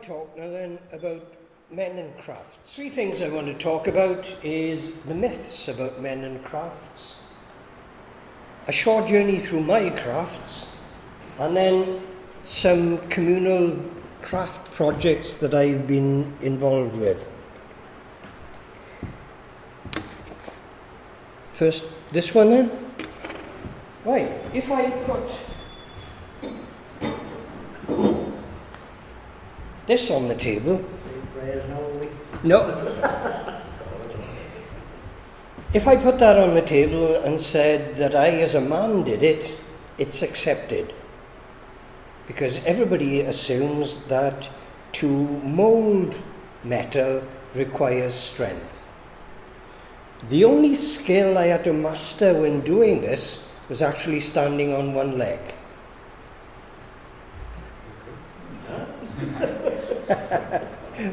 talk now then about men and crafts. Three things I want to talk about is the myths about men and crafts, a short journey through my crafts, and then some communal craft projects that I've been involved with. First, this one then. Right, if I put this on the table. No. If I put that on the table and said that I as a man did it, it's accepted. Because everybody assumes that to mould metal requires strength. The only skill I had to master when doing this was actually standing on one leg.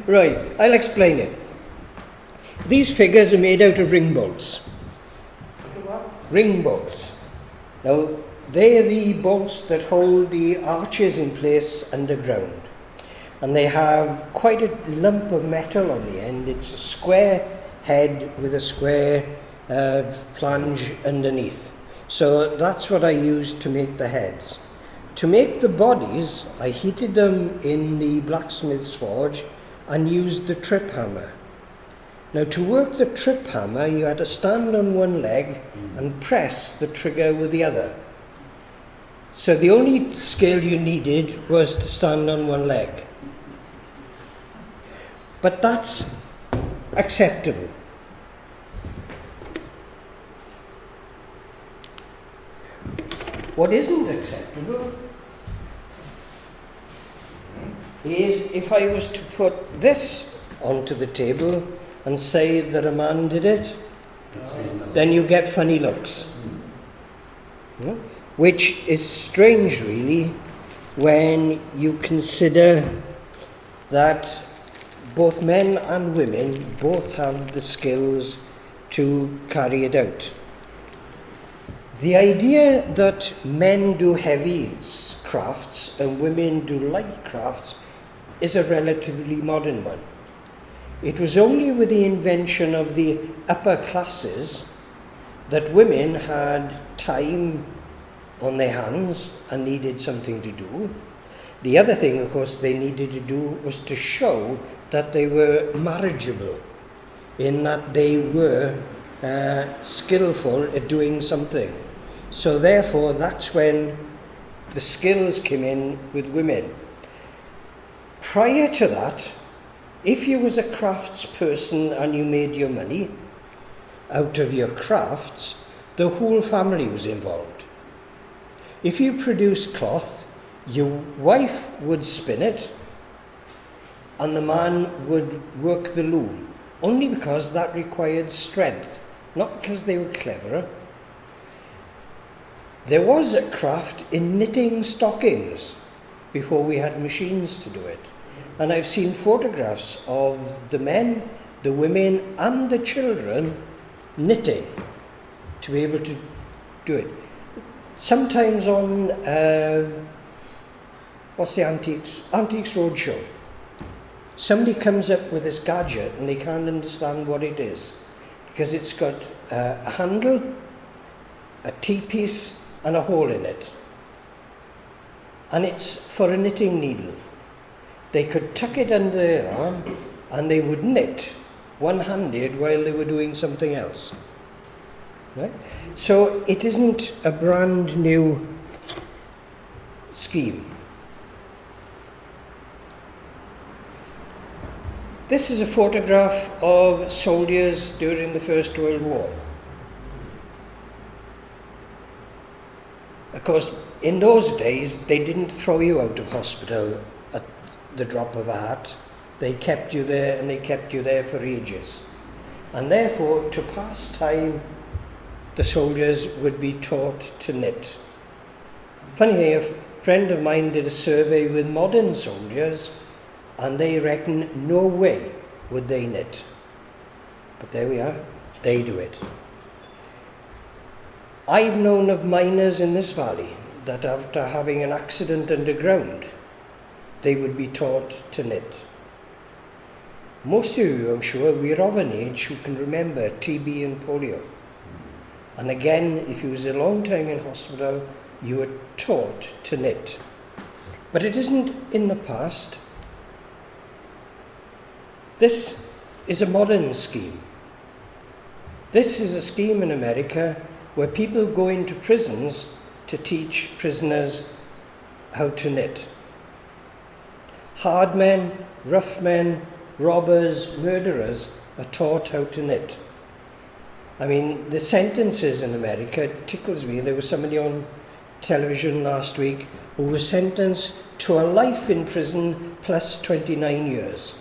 Right, I'll explain it. These figures are made out of ring bolts. Ring bolts. Now, they are the bolts that hold the arches in place underground. And they have quite a lump of metal on the end. It's a square head with a square flange underneath. So that's what I used to make the heads. To make the bodies, I heated them in the blacksmith's forge and used the trip hammer. Now, to work the trip hammer, you had to stand on one leg and press the trigger with the other. So the only skill you needed was to stand on one leg. But that's acceptable. What isn't acceptable is if I was to put this onto the table and say that a man did it, then you get funny looks. Which is strange, really, when you consider that both men and women both have the skills to carry it out. The idea that men do heavy crafts and women do light crafts is a relatively modern one. It was only with the invention of the upper classes that women had time on their hands and needed something to do. The other thing, of course, they needed to do was to show that they were marriageable, in that they were skillful at doing something. So therefore, that's when the skills came in with women. Prior to that, if you was a crafts person and you made your money out of your crafts, the whole family was involved. If you produced cloth, your wife would spin it and the man would work the loom, only because that required strength, not because they were cleverer. There was a craft in knitting stockings before we had machines to do it. And I've seen photographs of the men, the women and the children knitting to be able to do it. Sometimes on, what's the Antiques Roadshow? Somebody comes up with this gadget and they can't understand what it is, because it's got a handle, a T-piece and a hole in it. And it's for a knitting needle. They could tuck it under their arm and they would knit one-handed while they were doing something else. Right? So it isn't a brand new scheme. This is a photograph of soldiers during the First World War. Of course, in those days, they didn't throw you out of hospital at the drop of a hat. They kept you there, and they kept you there for ages. And therefore, to pass time, the soldiers would be taught to knit. Funny thing, a friend of mine did a survey with modern soldiers, and they reckon no way would they knit. But there we are, they do it. I've known of miners in this valley that after having an accident underground, they would be taught to knit. Most of you, I'm sure, we're of an age who can remember TB and polio. And again, if you was a long time in hospital, you were taught to knit. But it isn't in the past. This is a modern scheme. This is a scheme in America where people go into prisons to teach prisoners how to knit. Hard men, rough men, robbers, murderers are taught how to knit. I mean, the sentences in America, it tickles me. There was somebody on television last week who was sentenced to a life in prison plus 29 years.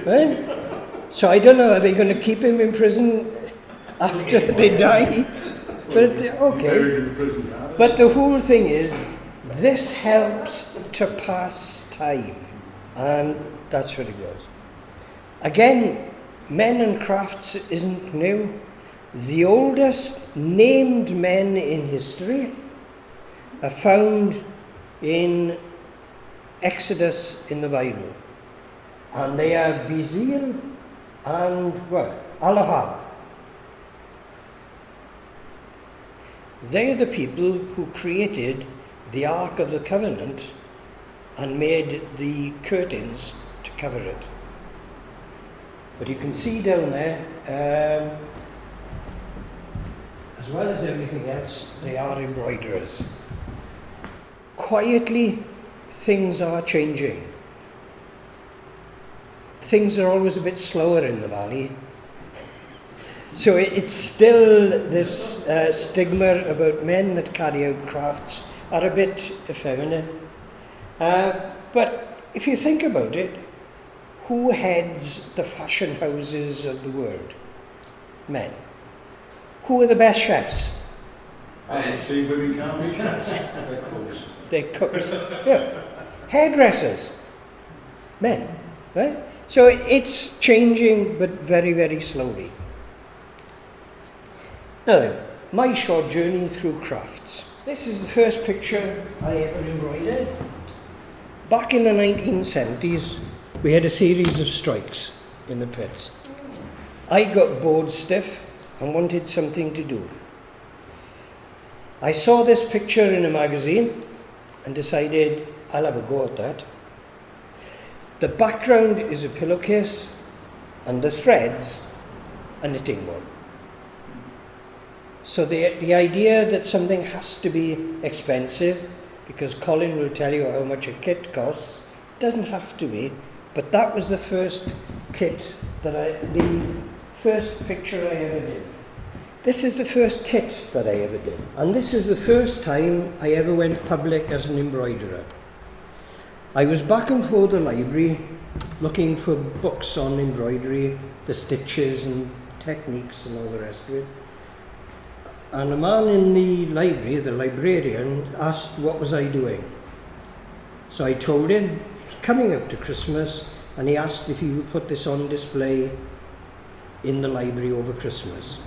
Right? So I don't know, are they going to keep him in prison after they die? But okay. But the whole thing is, this helps to pass time. And that's what it goes. Again, men and crafts isn't new. The oldest named men in history are found in Exodus in the Bible. And they are Bezalel and Aholiab. They are the people who created the Ark of the Covenant and made the curtains to cover it. But you can see down there, as well as everything else, they are embroiderers. Quietly, things are changing. Things are always a bit slower in the valley. So it's still this stigma about men that carry out crafts are a bit effeminate. But if you think about it, who heads the fashion houses of the world? Men. Who are the best chefs? I don't see women can't be chefs. They're cooks. They're cooks. Yeah. Hairdressers. Men. Right? So it's changing, but very, very slowly. Now then, my short journey through crafts. This is the first picture I ever embroidered. Back in the 1970s, we had a series of strikes in the pits. I got bored stiff and wanted something to do. I saw this picture in a magazine and decided I'll have a go at that. The background is a pillowcase and the threads a knitting one. So the idea that something has to be expensive, because Colin will tell you how much a kit costs, doesn't have to be, but that was the first kit the first picture I ever did. This is the first kit that I ever did. And this is the first time I ever went public as an embroiderer. I was back and forth the library looking for books on embroidery, the stitches and techniques and all the rest of it. And a man in the library, the librarian, asked what was I doing. So I told him, it was coming up to Christmas, and he asked if he would put this on display in the library over Christmas.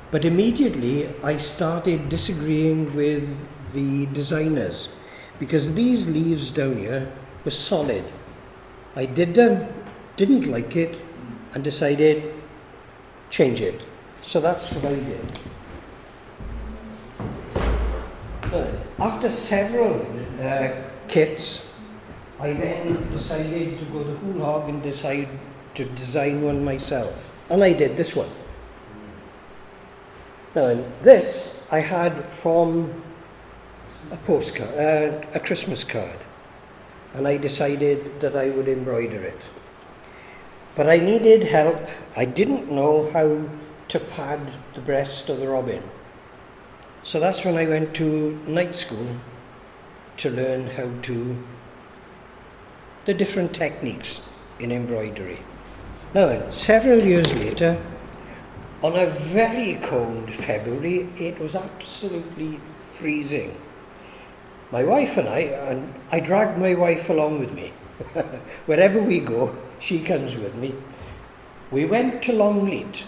But immediately I started disagreeing with the designers, because these leaves down here were solid. I did them, didn't like it, and decided change it. So that's what I did. After several kits, I then decided to go the whole hog and decide to design one myself. And I did this one. Now, this I had from a postcard, a Christmas card. And I decided that I would embroider it. But I needed help. I didn't know how to pad the breast of the robin. So that's when I went to night school to learn how to, the different techniques in embroidery. Now, several years later, on a very cold February, it was absolutely freezing. My wife and I dragged my wife along with me. Wherever we go, she comes with me. We went to Longleat,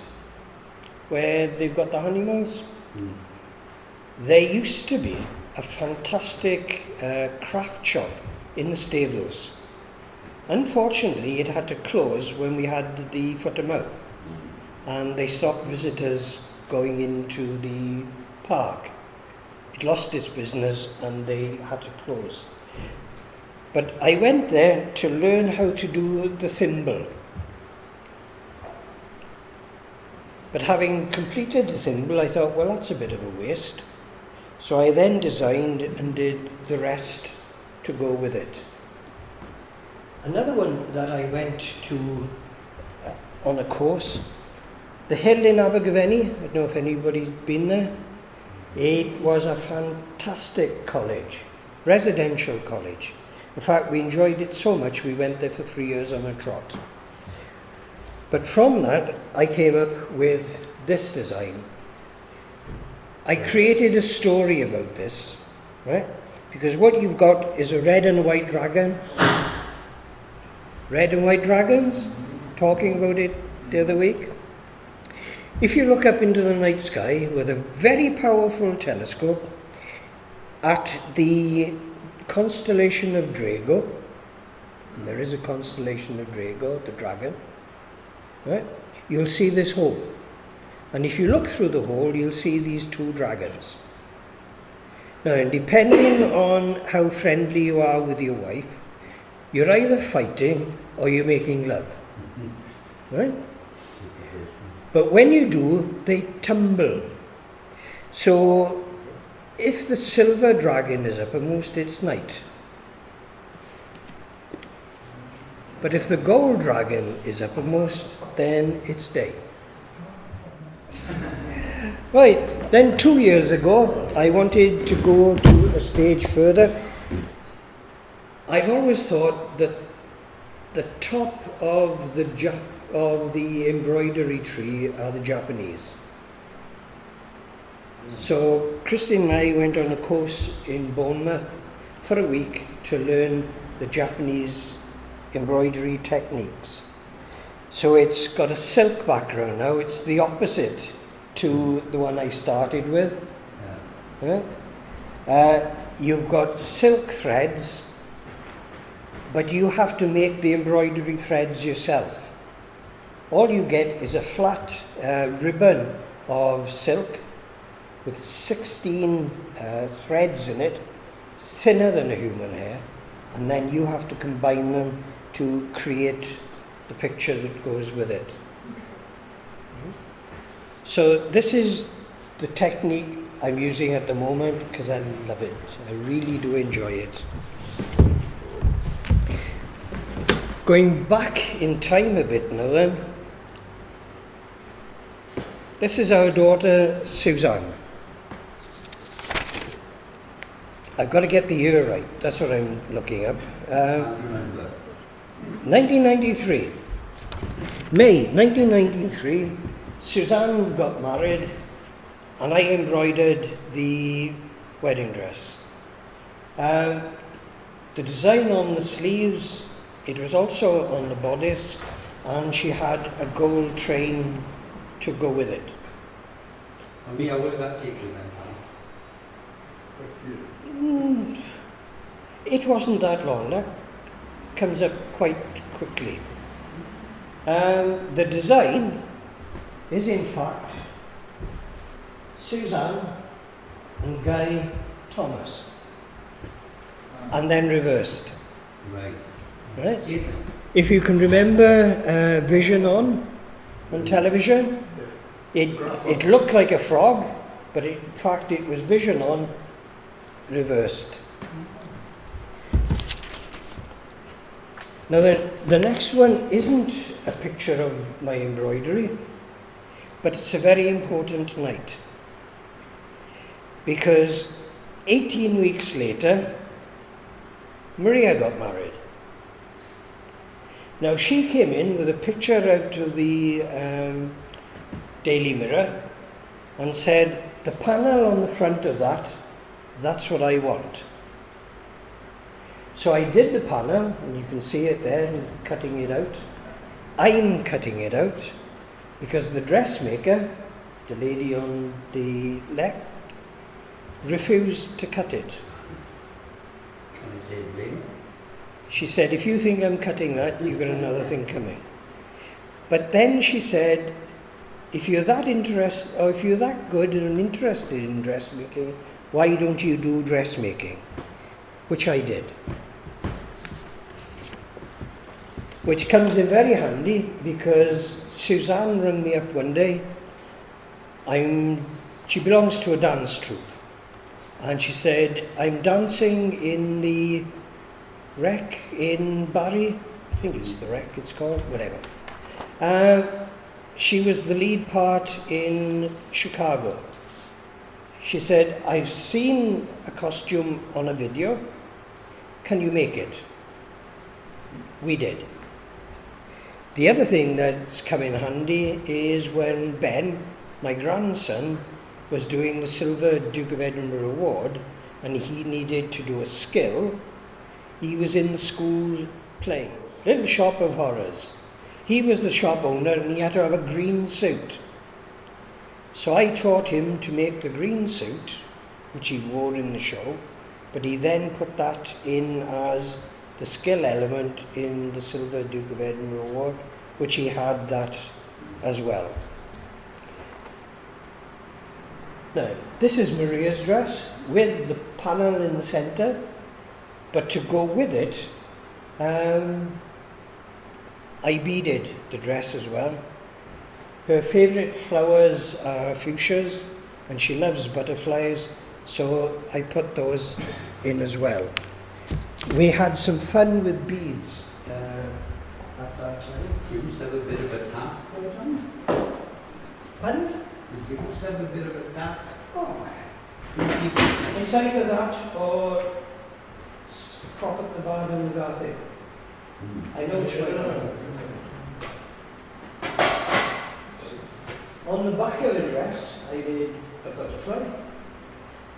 where they've got the honey mills. There used to be a fantastic craft shop in the stables. Unfortunately, it had to close when we had the foot and mouth, and they stopped visitors going into the park. It lost its business and they had to close. But I went there to learn how to do the thimble. But having completed the thimble, I thought, well, that's a bit of a waste. So I then designed and did the rest to go with it. Another one that I went to on a course, the Hill in Abergavenny. I don't know if anybody's been there. It was a fantastic college, residential college. In fact, we enjoyed it so much we went there for 3 years on a trot. But from that, I came up with this design. I created a story about this, right? Because what you've got is a red and white dragon. Red and white dragons, talking about it the other week. If you look up into the night sky with a very powerful telescope at the constellation of Drago, and there is a constellation of Drago, the dragon, right? You'll see this hole. And if you look through the hole, you'll see these two dragons. Now, depending on how friendly you are with your wife, you're either fighting or you're making love, right? But when you do, they tumble. So, if the silver dragon is uppermost, it's night. But if the gold dragon is uppermost, then it's day. Right, then 2 years ago, I wanted to go to a stage further. I've always thought that the top of the embroidery tree are the Japanese. So Christine and I went on a course in Bournemouth for a week to learn the Japanese embroidery techniques. So it's got a silk background now. It's the opposite to the one I started with. Yeah. You've got silk threads, but you have to make the embroidery threads yourself. All you get is a flat ribbon of silk with 16 threads in it, thinner than a human hair, and then you have to combine them to create the picture that goes with it. So this is the technique I'm using at the moment because I love it. I really do enjoy it. Going back in time a bit now then, this is our daughter Suzanne. I've got to get the year right, that's what I'm looking up. 1993. May 1993, Suzanne got married and I embroidered the wedding dress. The design on the sleeves, it was also on the bodice, and she had a gold train to go with it. And how was that taken then? It wasn't that long, that comes up quite quickly. The design is in fact Suzanne and Guy Thomas, and then reversed. Right. Right? If you can remember Vision on television, it looked like a frog, but in fact it was Vision on reversed. Now the next one isn't a picture of my embroidery, but it's a very important night, because 18 weeks later Maria got married. Now she came in with a picture out of the Daily Mirror and said, the panel on the front of that's what I want. So I did the panel, and you can see it there, cutting it out. I'm cutting it out because the dressmaker, the lady on the left, refused to cut it. Can I say blame? She said, if you think I'm cutting that, you've got another thing coming. But then she said, if you're that interested, or if you're that good and interested in dressmaking, why don't you do dressmaking? Which I did. Which comes in very handy because Suzanne rang me up one day. She belongs to a dance troupe. And she said, I'm dancing in the Rec in Barry. I think it's the Rec it's called, whatever. She was the lead part in Chicago. She said, I've seen a costume on a video. Can you make it? We did. The other thing that's come in handy is when Ben, my grandson, was doing the Silver Duke of Edinburgh Award and he needed to do a skill. He was in the school play, Little Shop of Horrors. He was the shop owner and he had to have a green suit. So I taught him to make the green suit, which he wore in the show, but he then put that in as the skill element in the Silver Duke of Edinburgh Award, which he had that as well. Now, this is Maria's dress with the panel in the centre, but to go with it, I beaded the dress as well. Her favourite flowers are fuchsias, and she loves butterflies, so I put those in as well. We had some fun with beads at that time. You must have a bit of a task there, John. Pardon? You must have a bit of a task. Oh, You keep it. it's either that or prop up the bar in the Garthy. I know which way. On the back of the dress, I did a butterfly,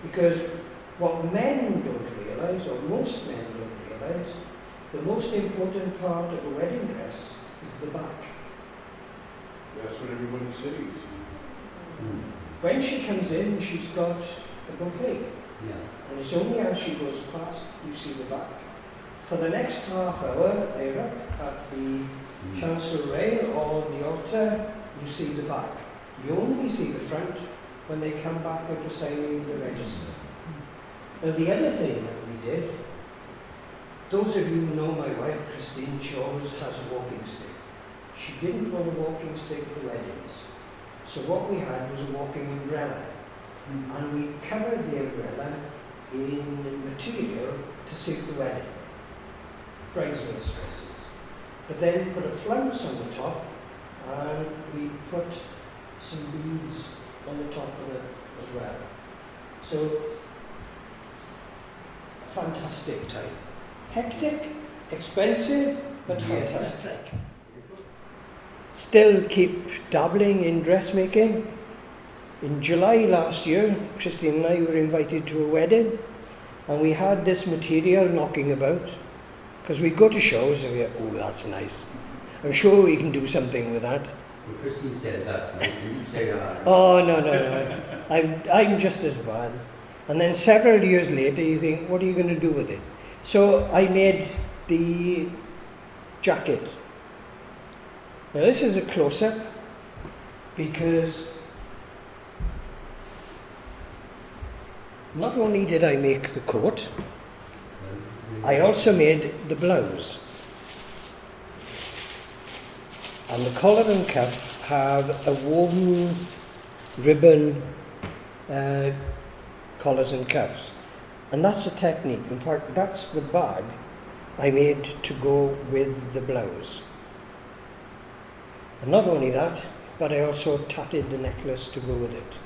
because what men don't realise, or most men don't realise, the most important part of a wedding dress is the back. That's what everybody sees. When she comes in, she's got a bouquet, Yeah. and it's only as she goes past you see the back. For the next half hour, they're up at the chancel rail or the altar, you see the back. You only see the front when they come back after signing the register. Now the other thing that we did, those of you who know my wife Christine, she always has a walking stick. She didn't want a walking stick at the weddings. So what we had was a walking umbrella. And we covered the umbrella in material to suit the wedding. Bridesmaids' dresses. But then put a flounce on the top and we put some beads on the top of it as well. So, a fantastic time. Hectic, expensive, but fantastic. Still keep dabbling in dressmaking. In July last year, Christine and I were invited to a wedding and we had this material knocking about because we go to shows and we go, oh, that's nice. I'm sure we can do something with that. Well, Christine says that's nice, and you say, Oh, no. I'm just as bad. And then several years later, you think, what are you going to do with it? So I made the jacket. Now this is a close-up because not only did I make the coat, I also made the blouse. And the collar and cuff have a woven ribbon collars and cuffs. And that's a technique. In fact, that's the bag I made to go with the blouse. And not only that, but I also tatted the necklace to go with it.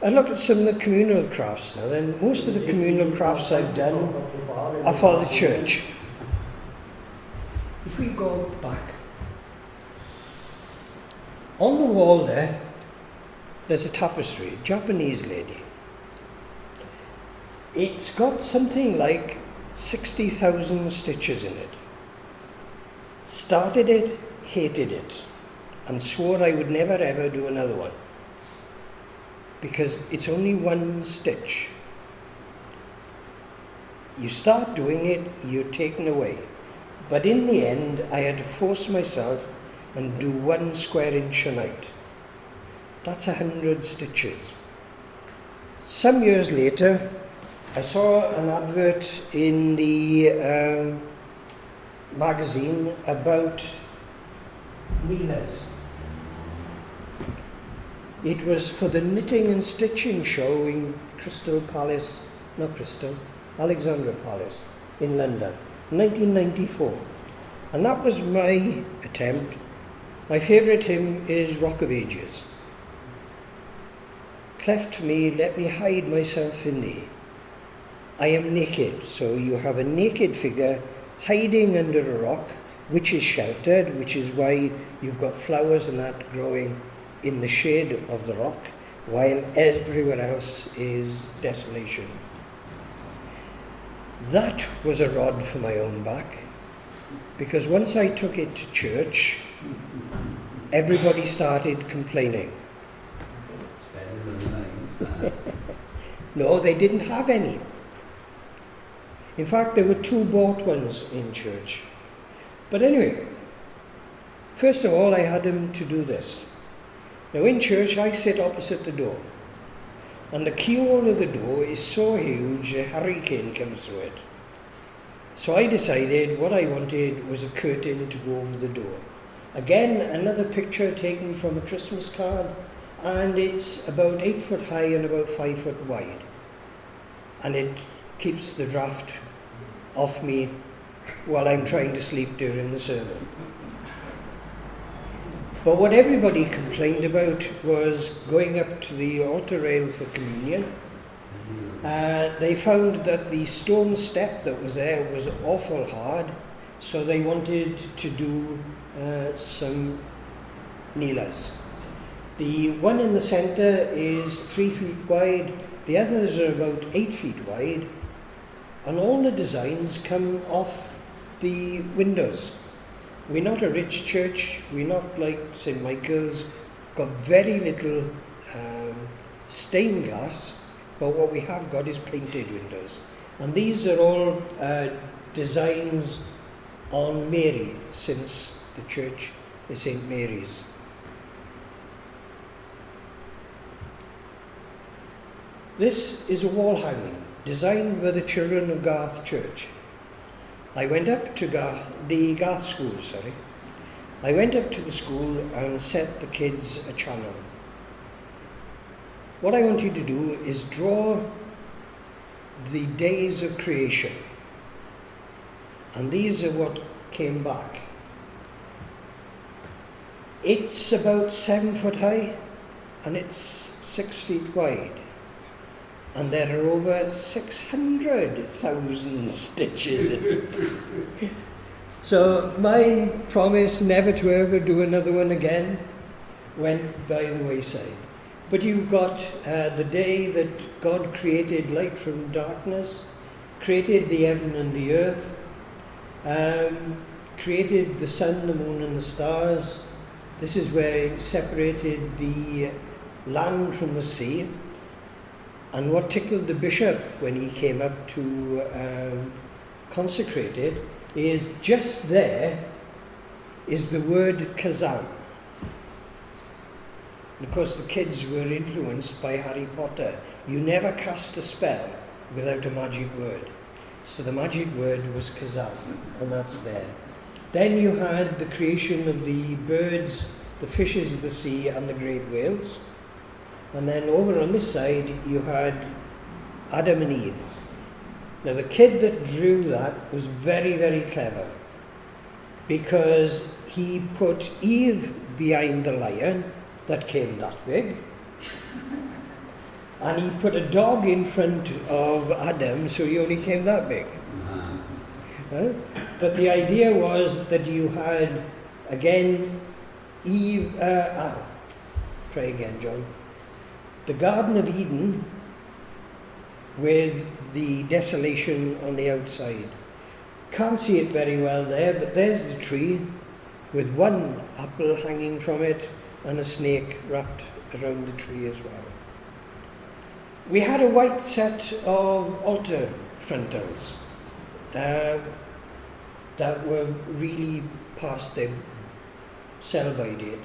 I looked at some of the communal crafts now, and most of the communal crafts I've done are for the church. If we go back, on the wall there's a tapestry, a Japanese lady. It's got something like 60,000 stitches in it. Started it, hated it, and swore I would never ever do another one. because it's only one stitch. You start doing it, you're taken away. But in the end, I had to force myself and do 1 square inch a night. That's 100 stitches. Some years later, I saw an advert in the magazine about kneelers. It was for the knitting and stitching show in Alexandra Palace in London, 1994. And that was my attempt. My favourite hymn is Rock of Ages. Cleft me, let me hide myself in thee. I am naked, so you have a naked figure hiding under a rock, which is sheltered, which is why you've got flowers and that growing in the shade of the rock, while everywhere else is desolation. That was a rod for my own back, because once I took it to church, everybody started complaining. It's better than mine. No, they didn't have any. In fact, there were 2 bought ones in church. But anyway, first of all, I had him to do this. Now in church, I sit opposite the door. And the keyhole of the door is so huge, a hurricane comes through it. So I decided what I wanted was a curtain to go over the door. Again, another picture taken from a Christmas card, and it's about 8 foot high and about 5 foot wide. And it keeps the draft off me while I'm trying to sleep during the sermon. But what everybody complained about was going up to the altar rail for communion. They found that the stone step that was there was awful hard, so they wanted to do some kneelers. The one in the centre is 3 feet wide, the others are about 8 feet wide, and all the designs come off the windows. We're not a rich church, we're not like St. Michael's, got very little stained glass, but what we have got is painted windows. And these are all designs on Mary, since the church is St. Mary's. This is a wall hanging, designed by the children of Garth Church. I went up to the Garth school, I went up to the school and set the kids a channel. What I want you to do is draw the days of creation. And these are what came back. It's about 7 foot high and it's 6 feet wide. And there are over 600,000 stitches in it. So my promise never to ever do another one again went by the wayside. But you've got the day that God created light from darkness, created the heaven and the earth, created the sun, the moon and the stars. This is where he separated the land from the sea. And what tickled the bishop when he came up to consecrate it is just there is the word Kazam. And of course the kids were influenced by Harry Potter. You never cast a spell without a magic word. So the magic word was Kazam, and that's there. Then you had the creation of the birds, the fishes of the sea and the great whales. And then over on this side, you had Adam and Eve. Now the kid that drew that was very, very clever, because he put Eve behind the lion that came that big, and he put a dog in front of Adam, so he only came that big. Right? But the idea was that you had, again, Eve, try again, John. The Garden of Eden with the desolation on the outside. Can't see it very well there, but there's the tree with one apple hanging from it and a snake wrapped around the tree as well. we had a white set of altar frontals that were really past their sell-by date.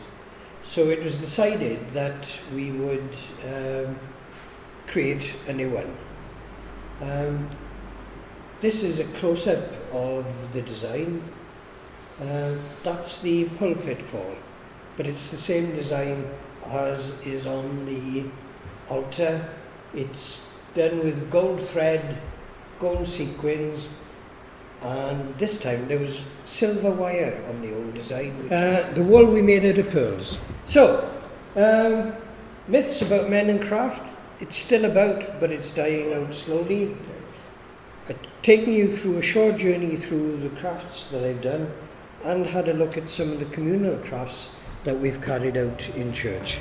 So it was decided that we would create a new one. This is a close-up of the design. That's the pulpit fall, but it's the same design as is on the altar. It's done with gold thread, gold sequins, and this time there was silver wire on the old design. The wool we made out of pearls. So, myths about men and craft. It's still about, but it's dying out slowly. I've taken you through a short journey through the crafts that I've done and had a look at some of the communal crafts that we've carried out in church.